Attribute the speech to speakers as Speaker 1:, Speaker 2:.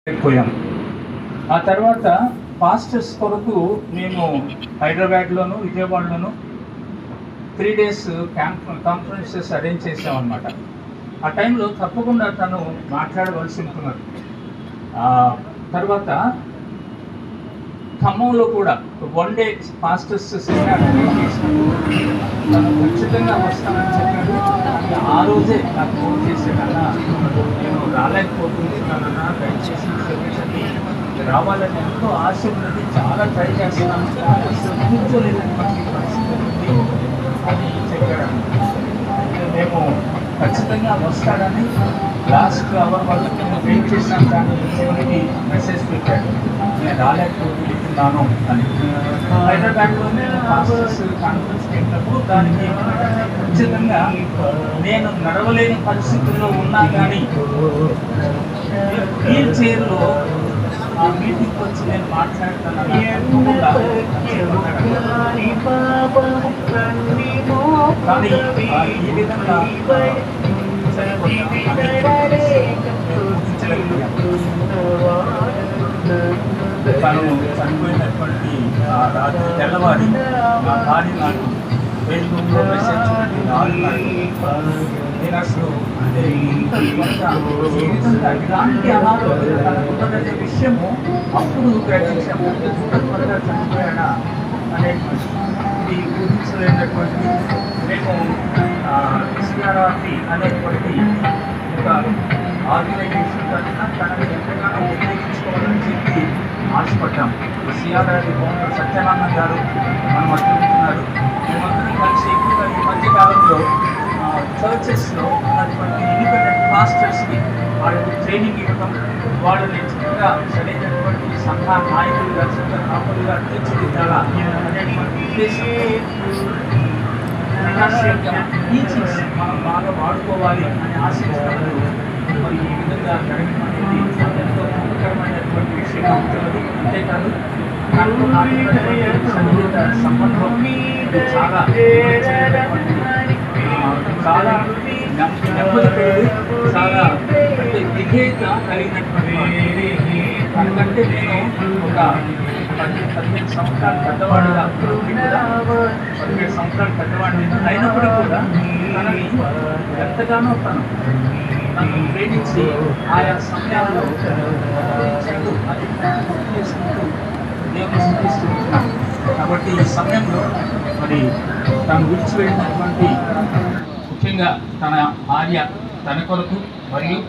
Speaker 1: పోయాం. ఆ తర్వాత పాస్టర్స్ కొరకు మేము హైదరాబాద్లోను విజయవాడలోను 3 days కాన్ఫరెన్సెస్ అరేంజ్ చేసామన్నమాట. ఆ టైంలో తప్పకుండా తను మాట్లాడవలసి ఉంటున్నారు. తర్వాత ఖమ్మంలో కూడా 1 day పాస్టర్స్ సెమినార్ చేసినప్పుడు తను ఖచ్చితంగా వస్తానని చెప్పాడు. ఆ రోజే నాకు ఫోన్ చేసాడన్నా, నేను రాలేకపోతున్నానన్నా, దయచేసి క్షమించండి, రావాలని ఎంతో ఆశ ఉన్నది, చాలా ట్రై చేస్తున్నాను, కూర్చోలేనటువంటి పరిస్థితి ఉంది అని చెప్పాడు. మేము ఖచ్చితంగా వస్తాడని లాస్ట్ అవర్ వరకు మేము వెయిట్ చేసినాం, కానీ చివరికి మెసేజ్ పెట్టాడు, నేను రాలేకపోతున్నాను అని. హైదరాబాద్లో నేను పాస్టర్స్ కాన్ఫరెన్స్ పెట్టినప్పుడు దానికి ఖచ్చితంగా నేను నడవలేని పరిస్థితుల్లో ఉన్నా కానీ వీల్ చైర్లో ఆ మీటింగ్కి వచ్చి నేను మాట్లాడతానని కానీ ఈ విధంగా తను చనిపోయినటువంటి రాత్రి తెల్లవారి ఆ భార్య నాకు ఫేస్బుక్లో మెసేజ్ చూడండి, నేను అసలు అంటే ఇలాంటి అనారోగ్యం తనకున్నదనే విషయము అప్పుడు గ్రహించాము. త్వరగా చనిపోయాడా అనేటువంటి ఇది గుర్తించలేనటువంటి మేము సిఆర్ఆర్టీ అనేటువంటి ఒక ఆర్గనైజేషన్ తరఫున తనని ఎంతగానో ఉపయోగించుకోవాలని చెప్పి ఆశపడ్డాం. సిఆర్ఆర్టీ ఫౌండర్ సత్యనారాయణ గారు మనం అడుగుతున్నారు. మేమందరం కలిసి ఎక్కువగా ఈ మధ్యకాలంలో చర్చెస్లో ఉన్నటువంటి ఇండిపెండెంట్ పాస్టర్స్కి వాళ్ళకి ట్రైనింగ్ ఇవ్వడం, వాళ్ళని చక్కగా సరైనటువంటి సంఘ నాయకులుగా, సంఘ కాపులుగా తీర్చిదిద్దాలా అనేటువంటి టీచింగ్స్ మనం బాగా వాడుకోవాలి అని ఆశించినప్పుడు మరి ఈ విధంగా జరగడం అనేది ఎంతో ఉపకరమైనటువంటి విషయం అవుతున్నది. అంతేకాదు నాకు సంగీత సంబంధం చాలా చాలా నెమ్మది పెరిగి చాలా అంటే విధేయత కలిగినటువంటి దానికంటే నేను ఒక 15 సంవత్సరాలు పెద్దవాడిగా 17 సంవత్సరాలు పెద్దవాడిని అయినప్పటికీ కూడా తనని ఎంతగానో నన్ను ప్రేమించి ఆయా సమయాల్లో అది చేసుకుంటూ దేవుని స్థుతిస్తున్నాను. కాబట్టి ఈ సమయంలో మరి తను విడిచిపెట్టినటువంటి ముఖ్యంగా తన భార్య, తన కొరకు మరియు